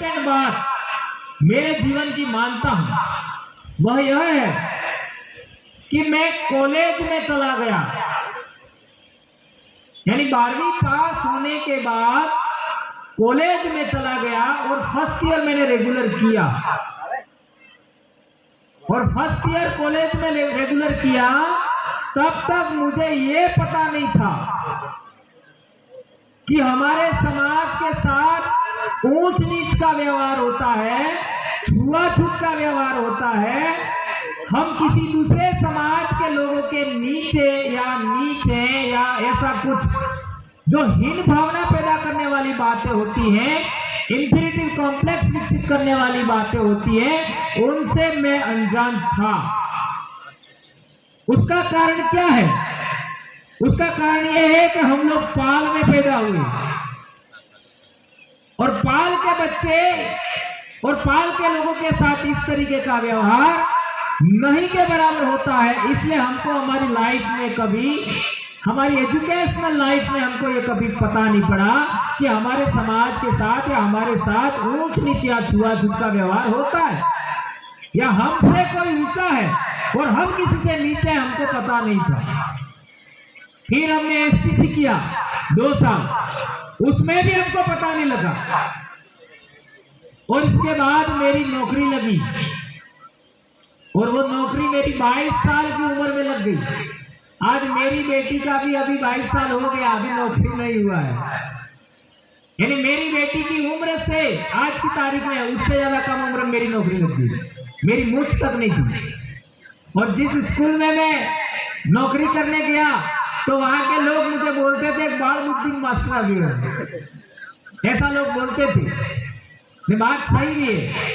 बात मेरे जीवन की मानता हूं वह यह है कि मैं कॉलेज में चला गया, यानी 12वीं पास होने के बाद कॉलेज में चला गया और फर्स्ट ईयर मैंने रेगुलर किया। और फर्स्ट ईयर कॉलेज में रेगुलर किया, तब तक मुझे ये पता नहीं था कि हमारे समाज के साथ ऊंच नीच का व्यवहार होता है, छुआछूत का व्यवहार होता है। हम किसी दूसरे समाज के लोगों के नीचे या ऐसा कुछ जो हीन भावना पैदा करने वाली बातें होती हैं, इंफीरियरिटी कॉम्प्लेक्स विकसित करने वाली बातें होती है, उनसे मैं अनजान था। उसका कारण क्या है? उसका कारण यह है कि हम लोग पाल में पैदा हुए और पाल के बच्चे और पाल के लोगों के साथ इस तरीके का व्यवहार नहीं के बराबर होता है। इसलिए हमको हमारी लाइफ में कभी, हमारी एजुकेशनल लाइफ में हमको ये कभी पता नहीं पड़ा कि हमारे समाज के साथ या हमारे साथ ऊंच नीच या छुआछूत का व्यवहार होता है, या हमसे कोई ऊंचा है और हम किसी से नीचे, हमको पता नहीं था। फिर हमने एसटीसी किया 2 साल, उसमें भी हमको पता नहीं लगा। और इसके बाद मेरी नौकरी लगी और वो नौकरी मेरी 22 साल की उम्र में लग गई। आज मेरी बेटी का भी अभी 22 साल हो गया, अभी नौकरी नहीं हुआ है। यानी मेरी बेटी की उम्र से आज की तारीख में उससे ज्यादा कम उम्र में मेरी नौकरी लग गई, मेरी मूछ तक नहीं थी। और जिस स्कूल में मैं नौकरी करने गया तो वहां के लोग मुझे बोलते थे बालमुद्दीन मास्टर आ गया, ऐसा लोग बोलते थे। बात सही भी है।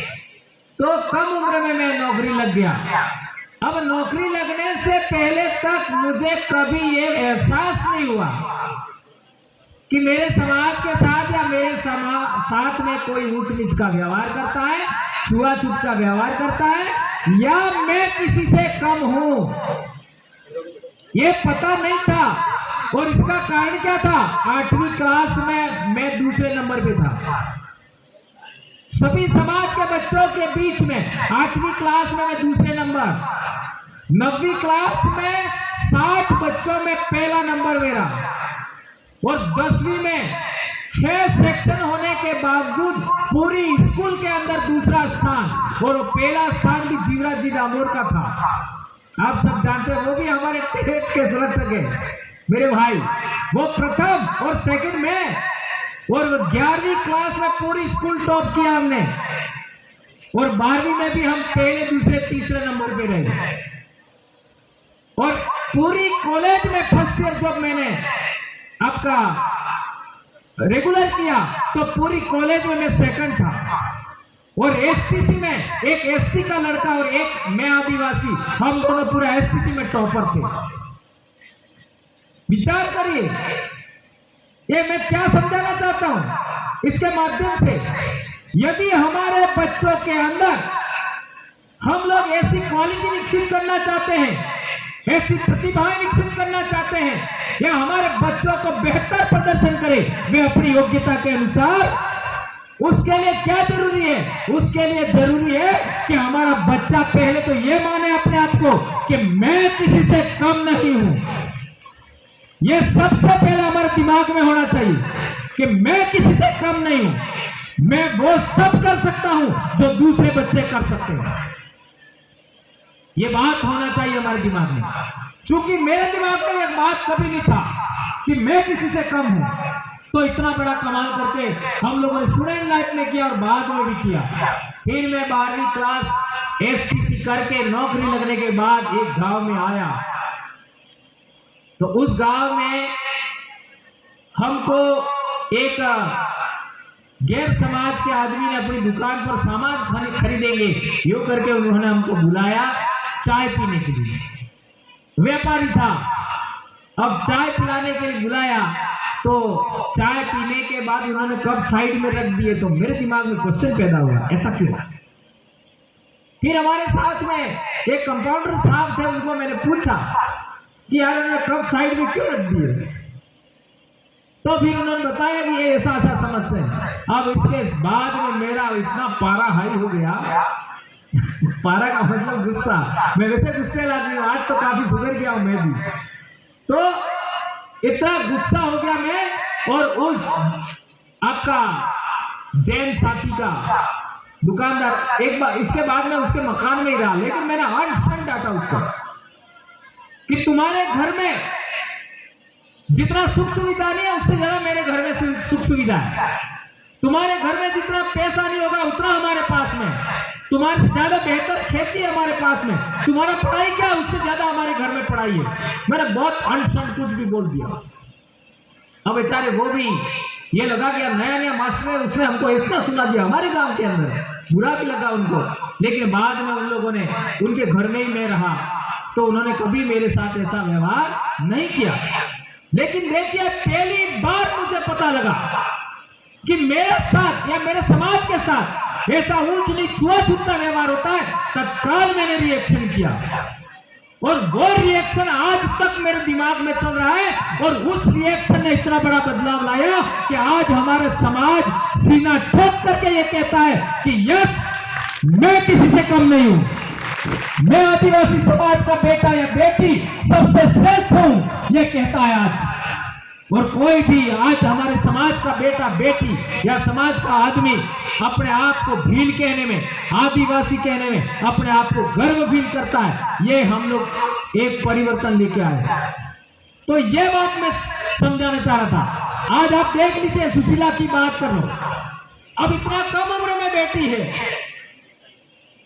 तो कम उम्र में मैं नौकरी लग गया। अब नौकरी लगने से पहले तक मुझे कभी ये एहसास नहीं हुआ कि मेरे समाज के साथ या मेरे साथ में कोई ऊंच नीच का व्यवहार करता है, छुआछूत का व्यवहार करता है, या मैं किसी से कम हूं। ये पता नहीं था। और इसका कारण क्या था? 8वीं क्लास में मैं दूसरे नंबर पे था। सभी समाज के बच्चों के बीच में 8वीं क्लास में मैं दूसरे नंबर, 9वीं क्लास में 60 बच्चों में पहला नंबर मेरा, और 10वीं में 6 सेक्शन होने के बावजूद पूरी स्कूल के अंदर दूसरा स्थान, और वो पहला स्थान भी जीवराज जी डामोर का था। आप सब जानते हैं, वो भी हमारे टेट के सुरक्षक है मेरे भाई। वो प्रथम और सेकंड में, और 11वीं क्लास में पूरी स्कूल टॉप किया हमने, और 12वीं में भी हम पहले दूसरे तीसरे नंबर पे रहे। और पूरी कॉलेज में फर्स्ट ईयर जब मैंने आपका रेगुलर किया तो पूरी कॉलेज में मैं सेकंड था। और एसटीसी में एक एससी का लड़का और एक मैं आदिवासी, हम दोनों पूरा एसटीसी में टॉपर थे। विचार करिए, ये मैं क्या समझाना चाहता हूं इसके माध्यम से। यदि हमारे बच्चों के अंदर हम लोग ऐसी क्वालिटी विकसित करना चाहते हैं, ऐसी प्रतिभाएं विकसित करना चाहते हैं, या हमारे बच्चों को बेहतर प्रदर्शन करें वे अपनी योग्यता के अनुसार, उसके लिए क्या जरूरी है? उसके लिए जरूरी है कि हमारा बच्चा पहले तो ये माने अपने आप को कि मैं किसी से कम नहीं हूं। ये सबसे पहले हमारे दिमाग में होना चाहिए कि मैं किसी से कम नहीं हूं, मैं वो सब कर सकता हूं जो दूसरे बच्चे कर सकते हैं। ये बात होना चाहिए हमारे दिमाग में। क्योंकि मेरे दिमाग में एक बात कभी नहीं था कि मैं किसी से कम हूं, तो इतना बड़ा कमाल करके हम लोगों ने स्टूडेंट लाइफ में किया और बाद में भी किया। फिर मैं 12वीं क्लास एसटीसी करके नौकरी लगने के बाद एक गांव में आया, तो उस गांव में हमको एक गैर समाज के आदमी ने अपनी दुकान पर सामान खरीदेंगे यूं करके उन्होंने हमको बुलाया चाय पीने के लिए। व्यापारी था, अब चाय पिलाने के लिए बुलाया, तो चाय पीने के बाद उन्होंने कप साइड में रख दिए, तो मेरे दिमाग में क्वेश्चन पैदा हुआ, ऐसा क्यों? फिर हमारे साथ में एक कंपाउंडर साहब थे, उनको मैंने पूछा कि यार उन्होंने कप साइड में क्यों रख दिए? तो फिर उन्होंने बताया कि ये ऐसा ऐसा समस्या है। अब इसके बाद में मेरा इतना पारा हाई हो गया पारा का मतलब गुस्सा, मैं वैसे गुस्से आदमी हूँ, आज तो काफी सुधर गया हूँ मैं भी। तो इतना गुस्सा हो गया मैं, और उस आपका जैन साथी का दुकानदार, एक बार इसके बाद में उसके मकान में ही रहा, लेकिन मैंने अनशन डांटा उसको कि तुम्हारे घर में जितना सुख सुविधा नहीं है उससे ज्यादा मेरे घर में सुख सुविधा है। तुम्हारे घर में जितना पैसा नहीं होगा उतना हमारे पास में, तुम्हारे से ज्यादा बेहतर खेती है हमारे पास में, तुम्हारा पढ़ाई क्या है उससे ज्यादा हमारे घर में पढ़ाई है। मैंने बहुत अनशन कुछ भी बोल दिया। अब बेचारे वो भी ये लगा कि नया नया मास्टर है, उसने हमको इतना सुना दिया हमारे गांव के अंदर, बुरा भी लगा उनको। लेकिन बाद में उन लोगों ने, उनके घर में ही मैं रहा तो उन्होंने कभी मेरे साथ ऐसा व्यवहार नहीं किया। लेकिन देखिए पहली बार मुझे पता लगा कि मेरे साथ या मेरे समाज के साथ ऐसा ऊंच नीच छुआछूत का व्यवहार होता है। तत्काल मैंने रिएक्शन किया और वो रिएक्शन आज तक मेरे दिमाग में चल रहा है, और उस रिएक्शन ने इतना बड़ा बदलाव लाया कि आज हमारा समाज सीना ठोक करके ये कहता है कि यस, मैं किसी से कम नहीं हूं, मैं आदिवासी समाज का बेटा या बेटी सबसे श्रेष्ठ हूं, ये कहता है आज। और कोई भी आज हमारे समाज का बेटा बेटी या समाज का आदमी अपने आप को भील कहने में, आदिवासी कहने में अपने आप को गर्व फील करता है। ये हम लोग एक परिवर्तन लेके आए। तो ये बात मैं समझाना चाह रहा था। आज आप देख लीजिए, सुशीला की बात कर लो, अब इतना कम उम्र में बेटी है,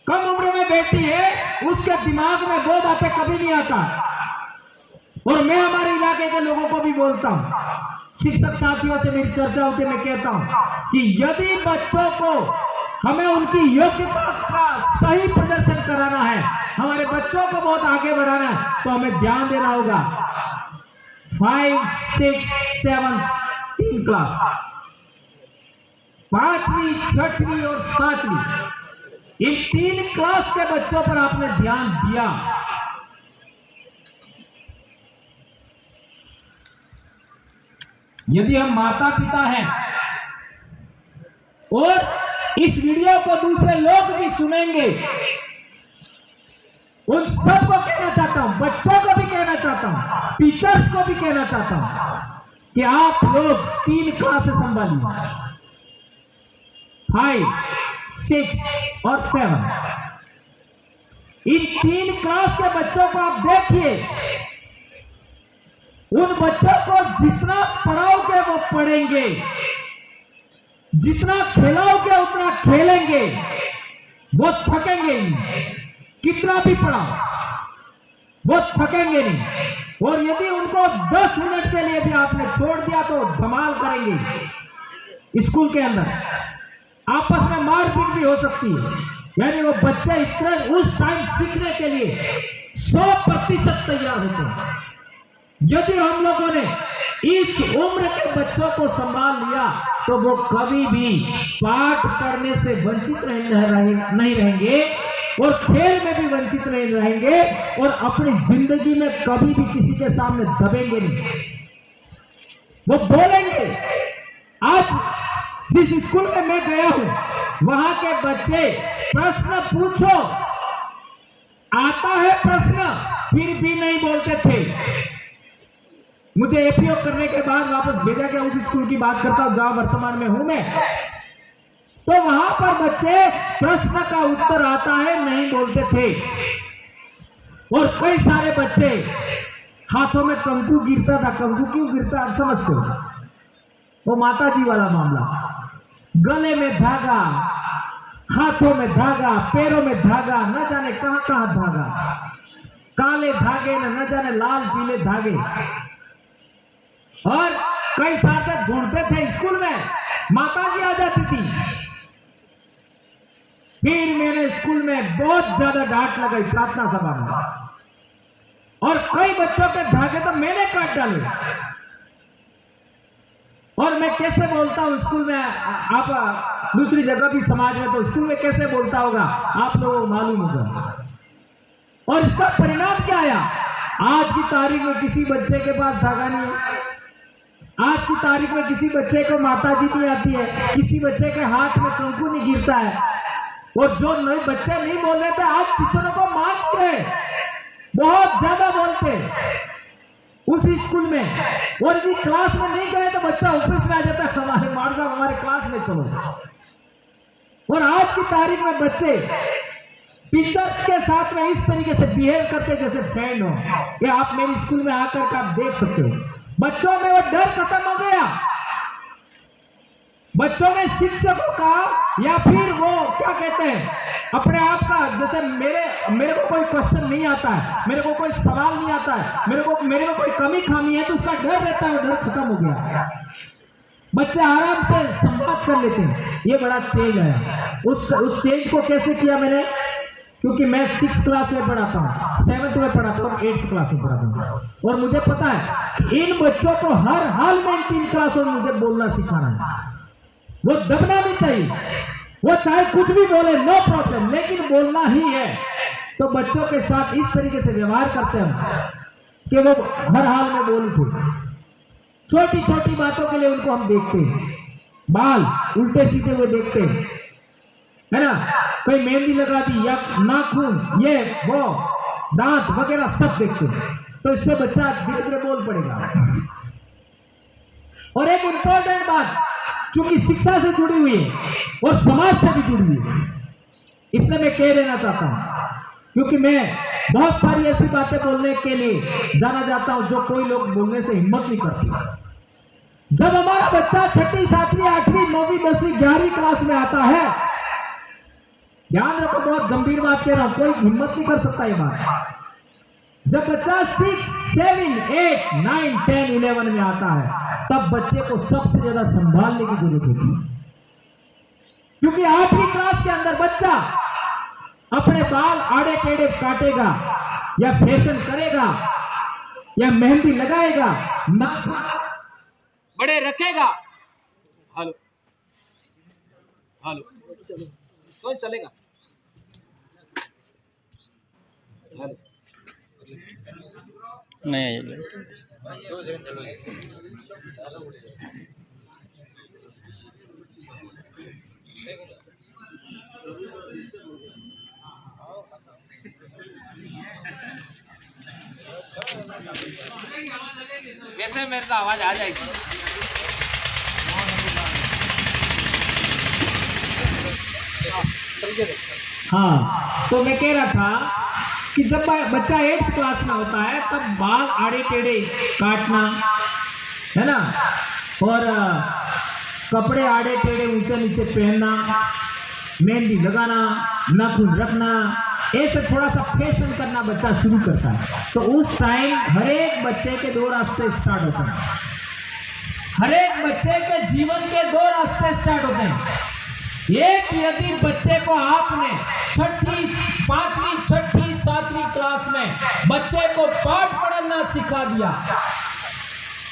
कम उम्र में बेटी है, उसके दिमाग में वो बातें कभी नहीं आता। और मैं हमारे इलाके के लोगों को भी बोलता हूं, शिक्षक साथियों से मेरी चर्चा होती है, मैं कहता हूं कि यदि बच्चों को हमें उनकी योग्यता का सही प्रदर्शन कराना है, हमारे बच्चों को बहुत आगे बढ़ाना है, तो हमें ध्यान देना होगा 5, 6, 7 3 क्लास, 5वीं, 6वीं और 7वीं, इन 3 क्लास के बच्चों पर आपने ध्यान दिया। यदि हम माता पिता हैं और इस वीडियो को दूसरे लोग भी सुनेंगे, उन सबको कहना चाहता हूं, बच्चों को भी कहना चाहता हूं, टीचर्स को भी कहना चाहता हूं कि आप लोग 3 क्लासेस संभालिए, 5, 6 और 7। इन 3 क्लास के बच्चों को आप देखिए, उन बच्चों को जितना पढ़ाओगे वो पढ़ेंगे, जितना खिलाओगे उतना खेलेंगे, वो थकेंगे नहीं। कितना भी पढ़ाओ वो थकेंगे नहीं। और यदि उनको 10 मिनट के लिए भी आपने छोड़ दिया तो धमाल करेंगे। स्कूल के अंदर आपस में मारपीट भी हो सकती है, यानी वो बच्चे इतना उस टाइम सीखने के लिए 100% तैयार होते हैं। यदि हम लोगों ने इस उम्र के बच्चों को संभाल लिया तो वो कभी भी पाठ पढ़ने से वंचित नहीं रहेंगे और खेल में भी वंचित नहीं रहेंगे और अपनी जिंदगी में कभी भी किसी के सामने दबेंगे नहीं। वो बोलेंगे। आज जिस स्कूल में मैं गया हूं वहां के बच्चे प्रश्न पूछो, आता है प्रश्न, फिर भी नहीं बोलते थे। मुझे एपीओ करने के बाद वापस भेजा गया, उस स्कूल की बात करता हूं जहां वर्तमान में हूं मैं। तो वहां पर बच्चे प्रश्न का उत्तर आता है नहीं बोलते थे और कई सारे बच्चे हाथों में कंकु गिरता था। कंकु क्यों गिरता आप समझते हो? वो माता जी वाला मामला, गले में धागा, हाथों में धागा, पैरों में धागा, न जाने कहां कहां धागा, काले धागे न जाने लाल पीले धागे। और कई साल तक ढूंढते थे स्कूल में, माता जी आ जाती थी। फिर मेरे स्कूल में बहुत ज्यादा डांट लगाई प्रार्थना सभा में और कई बच्चों के धागे तो मैंने काट डाले। और मैं कैसे बोलता हूं स्कूल में, आप दूसरी जगह भी समाज में, तो स्कूल में कैसे बोलता होगा आप लोगों को मालूम होगा। और इसका परिणाम क्या आया? आज की तारीख में किसी बच्चे के पास धागा नहीं है, आज की तारीख में किसी बच्चे को माता जी नहीं आती है, किसी बच्चे के हाथ में कंकु नहीं गिरता है, और जो नए बच्चे नहीं बोल रहे थे आज टीचरों को मारते हैं, बहुत ज्यादा बोलते उस स्कूल में। और भी क्लास में नहीं गए तो बच्चा ऑफिस में आ जाता है, हमारे मार साहब हमारे क्लास में चलो। और आज की तारीख में बच्चे टीचर्स के साथ में इस तरीके से बिहेव करते जैसे फ्रेंड हो। ये आप मेरे स्कूल में आकर के आप देख सकते हो, बच्चों में वो डर खत्म हो गया। बच्चों में शिक्षकों का या फिर वो क्या कहते हैं अपने आप का, जैसे मेरे को कोई क्वेश्चन नहीं आता है, मेरे को कोई सवाल नहीं आता है, मेरे में कोई कमी खामी है तो उसका डर रहता है, वो डर खत्म हो गया। बच्चे आराम से संवाद कर लेते हैं। ये बड़ा चेंज है। उस चेंज को कैसे किया मैंने, क्योंकि मैं 6th क्लास में पढ़ाता हूँ, 7th में पढ़ाता हूँ, 8th क्लास में पढ़ाता हूँ, और मुझे पता है इन बच्चों को हर हाल में 3 क्लासों में मुझे बोलना सिखाना है। वो दबना नहीं चाहिए, वो चाहे कुछ भी बोले नो प्रॉब्लम, लेकिन बोलना ही है। तो बच्चों के साथ इस तरीके से व्यवहार करते हैं कि वो हर हाल में बोल उठे। छोटी छोटी बातों के लिए उनको हम देखते हैं, बाल उल्टे सीधे हुए देखते हैं, है ना, कोई मेहंदी लगा दी या नाखून ये वो दांत वगैरह सब देखते हैं। तो इससे बच्चा धीरे धीरे बोल पड़ेगा। और एक इंपॉर्टेंट बात, चूंकि शिक्षा से जुड़ी हुई है और समाज से भी जुड़ी हुई है, इसलिए मैं कह देना चाहता हूं, क्योंकि मैं बहुत सारी ऐसी बातें बोलने के लिए जाना जाता हूं जो कोई लोग बोलने से हिम्मत नहीं करते। जब हमारा बच्चा 6ठी 7वीं 8वीं 9वीं 10वीं 11वीं क्लास में आता है, ध्यान रखो बहुत गंभीर बात कह रहा हूं, कोई हिम्मत नहीं कर सकता ये बात। जब बच्चा 6, 7, 8, 9, 10, 11 में आता है, तब बच्चे को सबसे ज्यादा संभालने की जरूरत होती है, क्योंकि 8वीं क्लास के अंदर बच्चा अपने बाल आड़े टेढ़े काटेगा या फैशन करेगा या मेहंदी लगाएगा, नाक बड़े रखेगा। हेलो हेलो कौन चलेगा? हेलो नहीं वैसे मेरे तो आवाज आ जाएगी। हाँ, तो मैं कह रहा था कि जब बच्चा 8th क्लास में होता है तब बाल आड़े टेढ़े काटना, है ना, और कपड़े आड़े टेढ़े ऊंचे नीचे पहनना, मेहंदी लगाना, नाखून रखना, ऐसे थोड़ा सा फैशन करना बच्चा शुरू करता है। तो उस टाइम हर एक बच्चे के 2 रास्ते स्टार्ट होते हैं। हर एक बच्चे के जीवन के 2 रास्ते स्टार्ट होते हैं। एक, यदि बच्चे को आपने 5वीं 6ठी 7वीं क्लास में बच्चे को पाठ पढ़ना सिखा दिया,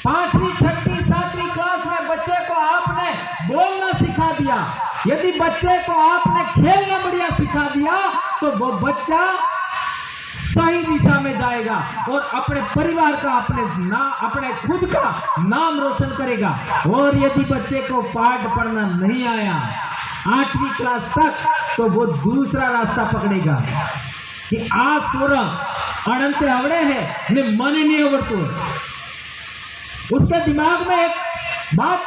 5वीं 6ठी 7वीं क्लास में बच्चे को आपने बोलना सिखा दिया, यदि बच्चे को आपने खेलना बढ़िया सिखा दिया, तो वो बच्चा सही दिशा में जाएगा और अपने परिवार का, अपने खुद का नाम रोशन करेगा। और यदि बच्चे को पाठ पढ़ना नहीं आया 8वीं क्लास तक, तो वो दूसरा रास्ता पकड़ेगा कि आ सोरा अनंत आवड़े है ने मन नहीं आवड़तो। उसके दिमाग में एक बात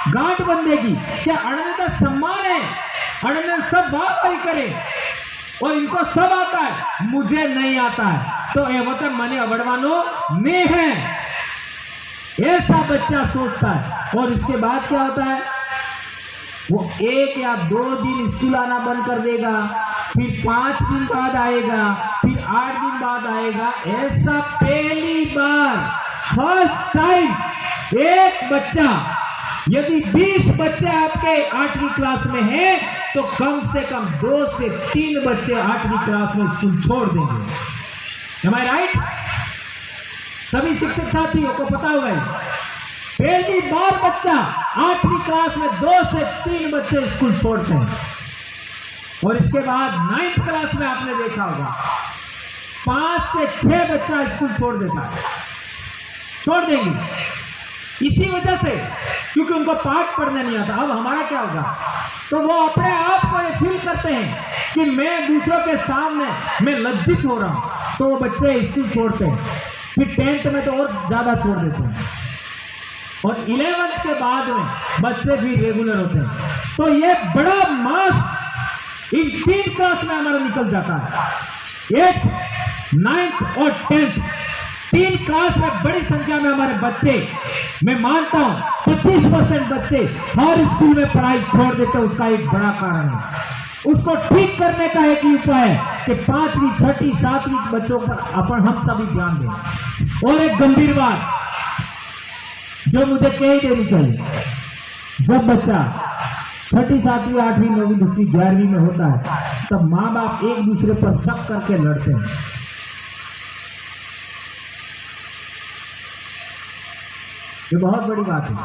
गांठ बंधेगी कि अनंत सम्मान है, अनंत सब बात ही करे और इनको सब आता है, मुझे नहीं आता है, तो ये मतलब मने अवड़वानो नहीं है, ऐसा बच्चा सोचता है। और इसके बाद क्या होता है, वो 1 या 2 दिन स्कूल आना बंद कर देगा, फिर 5 दिन बाद आएगा, फिर 8 दिन बाद आएगा। ऐसा पहली बार फर्स्ट टाइम एक बच्चा, यदि 20 बच्चे आपके 8वीं क्लास में हैं, तो कम से कम 2 से 3 बच्चे 8वीं क्लास में स्कूल छोड़ देंगे। Am I right? सभी शिक्षक साथियों को पता होगा, पहली बार बच्चा 8वीं क्लास में 2 से 3 बच्चे स्कूल छोड़ते हैं। और इसके बाद 9th क्लास में आपने देखा होगा 5 से 6 बच्चा स्कूल छोड़ देता है, छोड़ देंगे। इसी वजह से, क्योंकि उनको पाठ पढ़ना नहीं आता। अब हमारा क्या होगा, तो वो अपने आप को ये फील करते हैं कि मैं दूसरों के सामने मैं लज्जित हो रहा हूं, तो वो बच्चे स्कूल छोड़ते हैं, फिर 10th में तो और ज्यादा छोड़ देते हैं, और 11th के बाद में बच्चे भी रेगुलर होते हैं। तो ये बड़ा मास इन 3 क्लास में हमारा निकल जाता है, 8th, 9th और 10th, 3 क्लास में बड़ी संख्या में हमारे बच्चे, मैं मानता हूं 25% बच्चे हर स्कूल में पढ़ाई छोड़ देते हैं। उसका एक बड़ा कारण है, उसको ठीक करने का एक ही उपाय है कि 5वीं, 6वीं, 7वीं बच्चों पर हम सभी ध्यान दें। और एक गंभीर बात जो मुझे कह देनी चाहिए, जब बच्चा 6ठी, 7वीं, 8वीं, 9वीं, 10वीं, 11वीं में होता है, तब माँ बाप एक दूसरे पर शक करके लड़ते हैं। ये बहुत बड़ी बात है,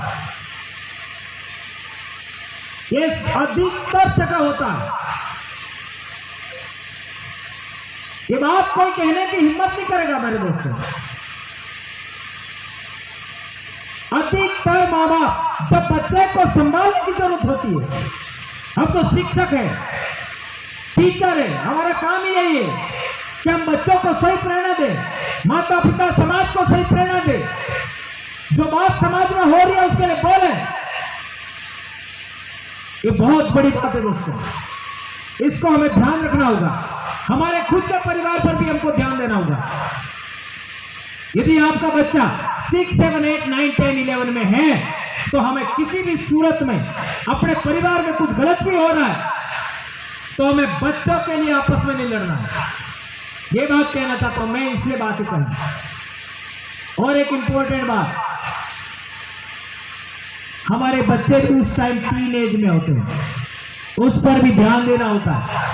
ये अधिकतर जगह होता है। ये बात कोई कहने की हिम्मत नहीं करेगा मेरे दोस्तों। अधिकतर माँ बाप जब बच्चे को संभालने की जरूरत होती है, हम तो शिक्षक है, टीचर है, हमारा काम ही यही है कि हम बच्चों को सही प्रेरणा दें, माता पिता समाज को सही प्रेरणा दें, जो बात समाज में हो रही है उसके लिए बोले। ये बहुत बड़ी बात है दोस्तों, इसको हमें ध्यान रखना होगा। हमारे खुद के परिवार पर भी हमको ध्यान देना होगा। यदि आपका बच्चा 6, 7, 8, 9, 10, 11 में है, तो हमें किसी भी सूरत में अपने परिवार में कुछ गलत भी हो रहा है, तो हमें बच्चों के लिए आपस में नहीं लड़ना है। ये बात कहना चाहता हूं मैं, इसलिए बात ही कहूं। और एक इंपॉर्टेंट बात, हमारे बच्चे भी उस टाइम टीन एज में होते हैं, उस पर भी ध्यान देना होता है।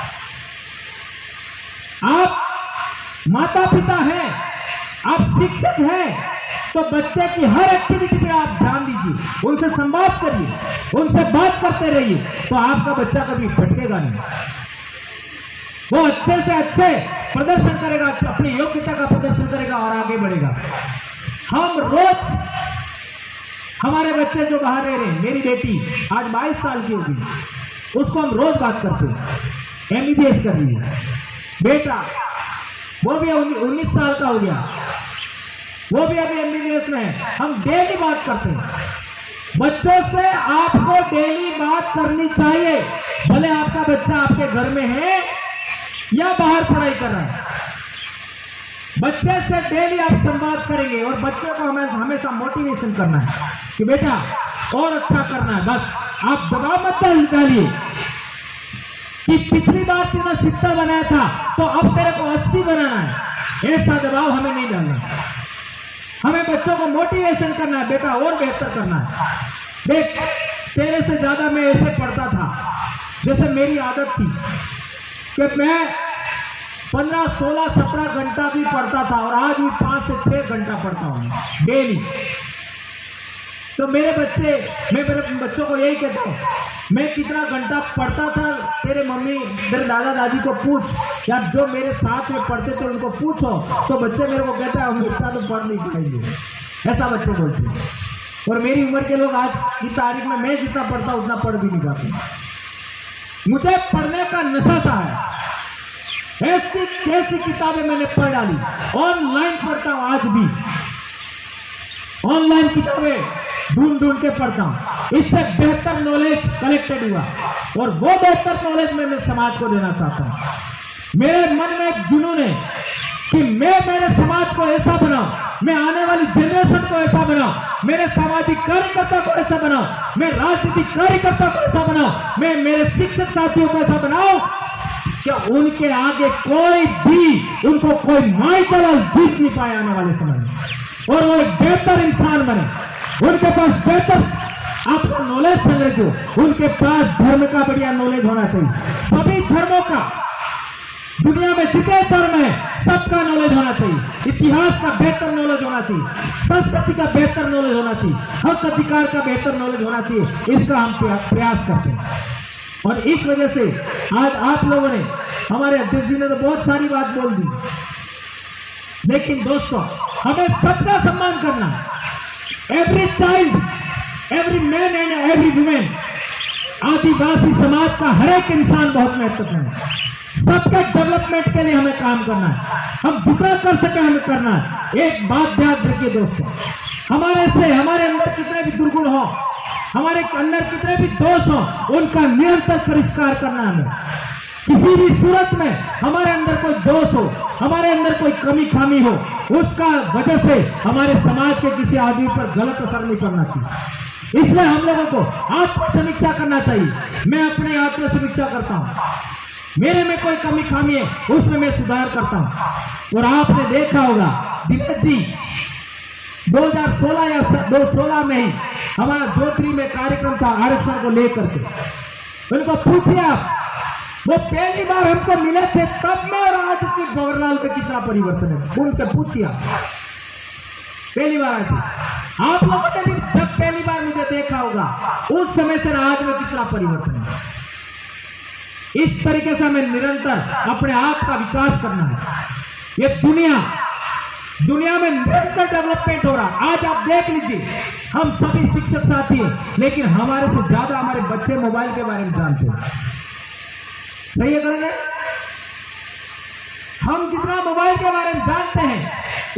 आप माता पिता हैं, आप शिक्षक हैं, तो बच्चे की हर एक्टिविटी पे आप ध्यान दीजिए, उनसे संवाद करिए, उनसे बात करते रहिए, तो आपका बच्चा कभी भटकेगा नहीं। वो अच्छे से अच्छे प्रदर्शन करेगा, अपनी योग्यता का प्रदर्शन करेगा और आगे बढ़ेगा। हम रोज हमारे बच्चे जो बाहर रह रहे हैं, मेरी बेटी आज 22 साल की होगी, उसको हम रोज बात करते हैं, MBBS कर रही है। बेटा वो भी 19 साल का हो गया, वो भी अभी MBBS में है। हम डेली बात करते हैं। बच्चों से आपको डेली बात करनी चाहिए, भले आपका बच्चा आपके घर में है या बाहर पढ़ाई कर रहा है। बच्चे से डेली आप संवाद करेंगे और बच्चे को हमें हमेशा मोटिवेशन करना है कि बेटा और अच्छा करना है। बस आप दबाव मत डालिए कि पिछली बार तूने 70 बनाया था तो अब तेरे को 80 बनाना है, ऐसा दबाव हमें नहीं डालना। हमें बच्चों को मोटिवेशन करना है, बेटा और बेहतर करना है। देख तेरे से ज्यादा मैं ऐसे पढ़ता था, जैसे मेरी आदत थी कि मैं 15, 16, 17 घंटा भी पढ़ता था और आज भी 5 से 6 घंटा पढ़ता हूँ डेली। तो मैं मेरे बच्चों को यही कहता हूँ, मैं कितना घंटा पढ़ता था तेरे मम्मी मेरे दादा दादी को पूछ, या जो मेरे साथ में पढ़ते थे उनको पूछो, तो बच्चे मेरे को कहते हैं हम इतना तो पढ़ नहीं पाएंगे, ऐसा बच्चे बोलते हैं। और मेरी उम्र के लोग आज की तारीख में मैं जितना पढ़ता उतना पढ़ भी नहीं पाते। मुझे पढ़ने का नशा सा है, ऐसी कैसी किताबें मैंने पढ़ डाली, ऑनलाइन पढ़ता हूं, आज भी ऑनलाइन किताबें ढूंढ के पढ़ता हूं। इससे बेहतर नॉलेज कलेक्टेड हुआ और वो बेहतर नॉलेज मैं समाज को देना चाहता हूं। मेरे मन में एक जुनून है कि मैं मेरे समाज को ऐसा बनाऊं, मैं आने वाली जनरेशन को ऐसा बनाऊं, मेरे सामाजिक कार्यकर्ता को ऐसा बनाऊं, मैं राजनीतिक कार्यकर्ता को ऐसा बनाऊं, मैं मेरे शिक्षक साथियों को ऐसा बनाऊं क्या उनके आगे कोई भी उनको कोई माइकल जीत नहीं पाए आने वाले समय में, और वो एक बेहतर इंसान बने, उनके पास बेहतर आपका नॉलेज संग्रह हो, उनके पास धर्म का बढ़िया नॉलेज होना चाहिए, सभी धर्मों का, दुनिया में जितने धर्म है सबका नॉलेज होना चाहिए, इतिहास का बेहतर नॉलेज होना चाहिए, संस्कृति का बेहतर नॉलेज होना चाहिए, हक अधिकार का बेहतर नॉलेज होना चाहिए। इसका हम प्रयास करते हैं और इस वजह से आज आप लोगों ने, हमारे अध्यक्ष जी ने तो बहुत सारी बात बोल दी, लेकिन दोस्तों हमें सबका सम्मान करना है। Every child, every man and every women, आदिवासी समाज का हर एक इंसान बहुत महत्वपूर्ण है। सबके डेवलपमेंट के लिए हमें काम करना है, हम जितना कर सके हमें करना है। एक बात याद रखिए दोस्तों, हमारे अंदर कितने भी दुर्गुण हो, हमारे अंदर कितने भी दोष हो, उनका निरंतर परिष्कार करना है हमें। किसी भी सूरत में हमारे अंदर कोई दोष हो, हमारे अंदर कोई कमी खामी हो, उसका वजह से हमारे समाज के किसी आदमी पर गलत असर नहीं पड़ना चाहिए। इसलिए हम लोगों को आत्म समीक्षा करना चाहिए। मैं अपने आत्म समीक्षा करता हूं, मेरे में कोई कमी खामी है उसमें मैं सुधार करता हूं। और आपने देखा होगा दिनेश जी 2016 या 2016 में ही हमारा जोत्री में कार्यक्रम था आरक्षण को लेकर के। उनको पूछिए आप, वो पहली बार हमको मिले थे तब में और आज की गवर्नर में कितना परिवर्तन है, उनसे पूछिए। पहली बार आए थे आप लोगों ने भी, जब पहली बार मुझे देखा होगा उस समय से आज में कितना परिवर्तन है। इस तरीके से हमें निरंतर अपने आप का विकास करना है। ये दुनिया में निरंतर डेवलपमेंट हो रहा। आज आप देख लीजिए, हम सभी शिक्षक साथी हैं, लेकिन हमारे से ज्यादा हमारे बच्चे मोबाइल के बारे में जानते हैं। सही है करेंगे? हम जितना मोबाइल के बारे में जानते हैं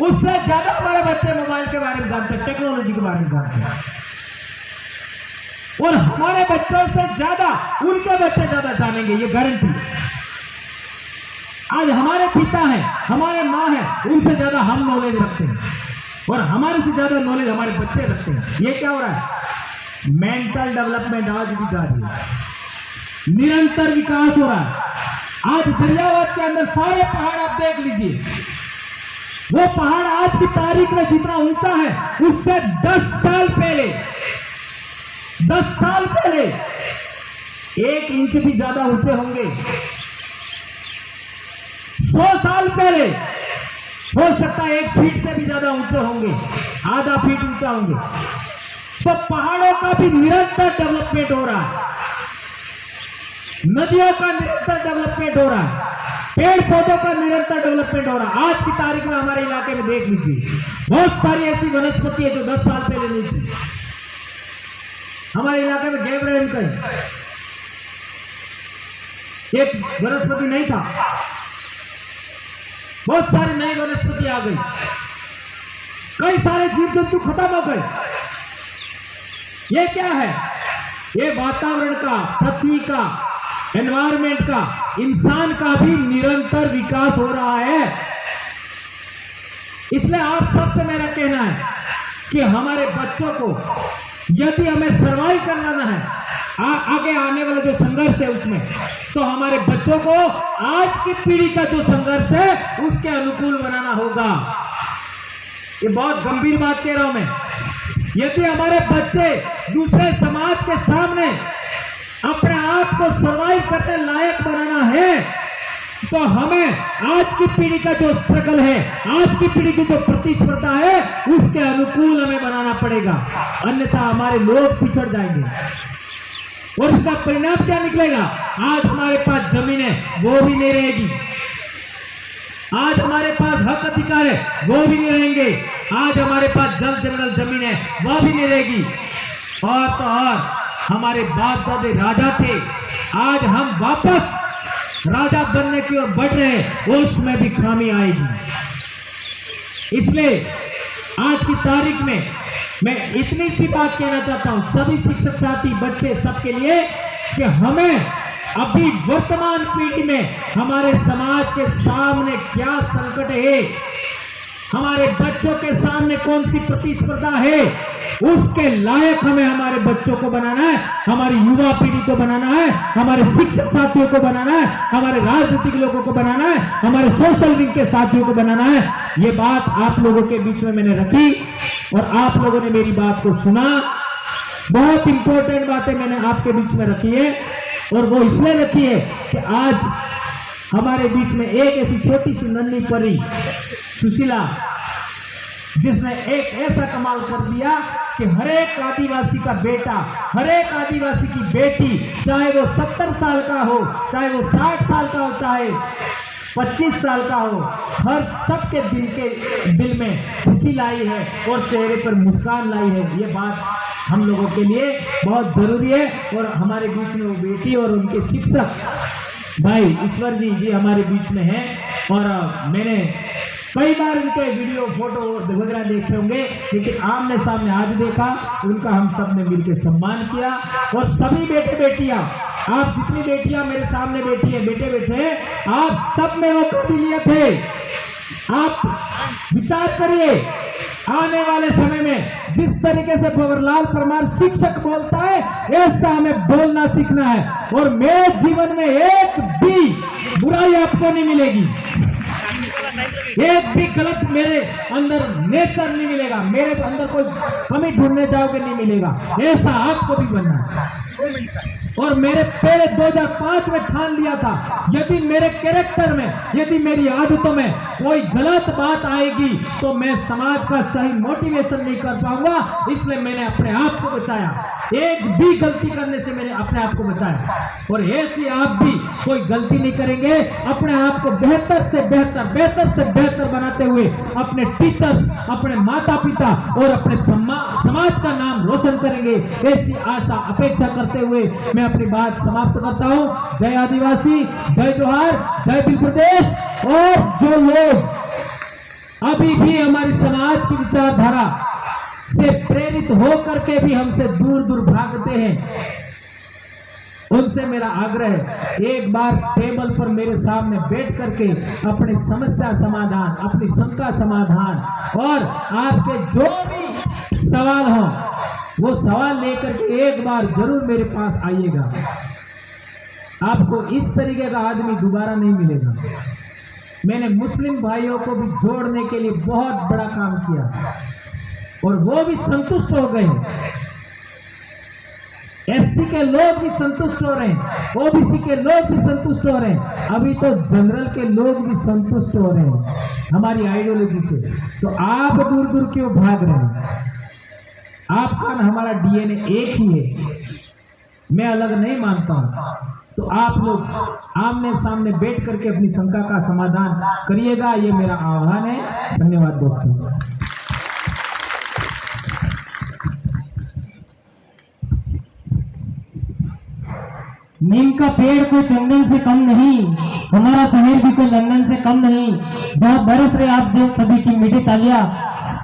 उससे ज्यादा हमारे बच्चे मोबाइल के बारे में जानते हैं, टेक्नोलॉजी के बारे में जानते हैं। और हमारे बच्चों से ज्यादा उनके बच्चे ज्यादा जानेंगे, ये गारंटी। आज हमारे पिता हैं, हमारे माँ हैं, उनसे ज्यादा हम नॉलेज रखते हैं और हमारे से ज्यादा नॉलेज हमारे बच्चे रखते हैं। ये क्या हो रहा है? मेंटल डेवलपमेंट आज भी जारी है, निरंतर विकास हो रहा है। आज दरियावाद के अंदर सारे पहाड़ आप देख लीजिए, वो पहाड़ आज की तारीख में जितना ऊंचा है उससे 10 साल पहले 1 इंच भी ज्यादा ऊंचे होंगे। 100 साल पहले हो सकता है 1 फीट से भी ज्यादा ऊंचे होंगे, आधा फीट ऊंचा होंगे। तो पहाड़ों का भी निरंतर डेवलपमेंट हो रहा है, नदियों का निरंतर डेवलपमेंट हो रहा है, पेड़ पौधों का निरंतर डेवलपमेंट हो रहा है। आज की तारीख में हमारे इलाके में देख लीजिए, बहुत सारी ऐसी वनस्पति है जो 10 साल पहले नहीं थी। हमारे इलाके में गैब्रेल का एक वनस्पति नहीं था, बहुत सारी नई वनस्पति आ गई, कई सारे जीव जंतु खत्म हो गए। ये क्या है? ये वातावरण का, पृथ्वी का, एनवायरमेंट का, इंसान का भी निरंतर विकास हो रहा है। इसलिए आप सबसे मेरा कहना है कि हमारे बच्चों को यदि हमें सर्वाइव करना है, आगे आने वाला जो संघर्ष है उसमें, तो हमारे बच्चों को आज की पीढ़ी का जो संघर्ष है उसके अनुकूल बनाना होगा। ये बहुत गंभीर बात कह रहा हूं मैं। यदि हमारे बच्चे दूसरे समाज के सामने अपने आप को सर्वाइव करने लायक बनाना है, तो हमें आज की पीढ़ी का जो स्ट्रगल है, आज की पीढ़ी की जो प्रतिस्पर्धा है, उसके अनुकूल हमें बनाना पड़ेगा, अन्यथा हमारे लोग पिछड़ जाएंगे। और इसका परिणाम क्या निकलेगा? आज हमारे पास जमीन है वो भी नहीं रहेगी, आज हमारे पास हक अधिकार है वो भी नहीं रहेंगे, आज हमारे पास जल जंगल जमीन है वह भी नहीं रहेगी। और तो और हमारे बाप दादे राजा थे, आज हम वापस राजा बनने की ओर बढ़ रहे हैं, उसमें भी खामी आएगी। इसलिए आज की तारीख में मैं इतनी सी बात कहना चाहता हूं सभी शिक्षक साथी, बच्चे, सबके लिए कि हमें अभी वर्तमान पीढ़ी में हमारे समाज के सामने क्या संकट है, हमारे बच्चों के सामने कौन सी प्रतिस्पर्धा है, उसके लायक हमें हमारे बच्चों को बनाना है, हमारी युवा पीढ़ी को बनाना है, हमारे शिक्षक साथियों को बनाना है, हमारे राजनीतिक लोगों को बनाना है, हमारे सोशल विंग के साथियों को बनाना है। ये बात आप लोगों के बीच में मैंने रखी और आप लोगों ने मेरी बात को सुना। बहुत इंपॉर्टेंट बातें मैंने आपके बीच में रखी है और वो इसलिए रखी है कि आज हमारे बीच में एक ऐसी छोटी सी नन्ही परी सुशीला, जिसने एक ऐसा कमाल कर दिया कि हर एक आदिवासी का बेटा, हर एक आदिवासी की बेटी, चाहे वो 70 साल का हो, चाहे वो 60 साल का हो, चाहे 25 साल का हो, हर सबके दिल में खुशी लाई है और चेहरे पर मुस्कान लाई है। ये बात हम लोगों के लिए बहुत जरूरी है। और हमारे बीच में वो बेटी और उनके शिक्षक भाई ईश्वर जी हमारे बीच में हैं। और मैंने कई बार उनके वीडियो फोटो वगैरह देखे होंगे, लेकिन आमने सामने आज देखा, उनका हम सब ने मिलकर सम्मान किया। और सभी बेटे बेटियां, आप जितनी बेटियां मेरे सामने बैठी है, बेटे बैठे, आप सब में वो काबिलियत है। आप विचार करिए, आने वाले समय में जिस तरीके से भंवरलाल परमार शिक्षक बोलता है, ऐसा हमें बोलना सीखना है। और मेरे जीवन में एक भी बुराई आपको नहीं मिलेगी, एक भी गलत मेरे अंदर नेचर नहीं मिलेगा, मेरे अंदर कोई कमी ढूंढने जाओगे नहीं मिलेगा, ऐसा आपको भी बनना है। और मेरे पहले 2005 में ठान लिया था, यदि मेरे कैरेक्टर में, यदि मेरी आदतों में कोई गलत बात आएगी तो मैं समाज का सही मोटिवेशन नहीं कर पाऊंगा, इसलिए मैंने अपने आप को बचाया। एक भी गलती करने से मैंने अपने आप को बचाया। और ऐसी आप भी कोई गलती नहीं करेंगे, अपने आप को बेहतर से बेहतर बनाते हुए अपने टीचर्स, अपने माता पिता और अपने समाज का नाम रोशन करेंगे, ऐसी आशा अपेक्षा करते हुए मैं अपनी बात समाप्त करता हूं। जय आदिवासी, जय जोहार, जय बिल प्रदेश। और जो लोग अभी भी हमारी समाज की विचारधारा से प्रेरित होकर के भी हमसे दूर दूर भागते हैं, उनसे मेरा आग्रह है, एक बार टेबल पर मेरे सामने बैठ करके अपनी समस्या समाधान, अपनी शंका समाधान और आपके जो भी सवाल हो वो सवाल लेकर के एक बार जरूर मेरे पास आइएगा। आपको इस तरीके का आदमी दोबारा नहीं मिलेगा। मैंने मुस्लिम भाइयों को भी जोड़ने के लिए बहुत बड़ा काम किया और वो भी संतुष्ट हो गए। एससी के लोग भी संतुष्ट हो रहे हैं, ओबीसी के लोग भी संतुष्ट हो रहे हैं, अभी तो जनरल के लोग भी संतुष्ट हो रहे हैं हमारी आइडियोलॉजी से। तो आप दूर दूर क्यों भाग रहे हैं? आपका हमारा डीएनए एक ही है, मैं अलग नहीं मानता हूं। तो आप लोग आमने सामने बैठ करके अपनी शंका का समाधान करिएगा, ये मेरा आह्वान है। धन्यवाद दोस्तों। नीम का पेड़ कोई चंदन से कम नहीं, हमारा शहर भी कोई लंदन से कम नहीं। जहाँ बरस रहे आप देख सभी की मीठी तालियां,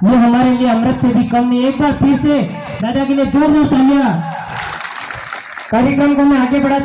ये हमारे लिए अमृत से भी कम नहीं। एक बार फिर से दादा के लिए जोरदार तालियां। कार्यक्रम को मैं आगे बढ़ा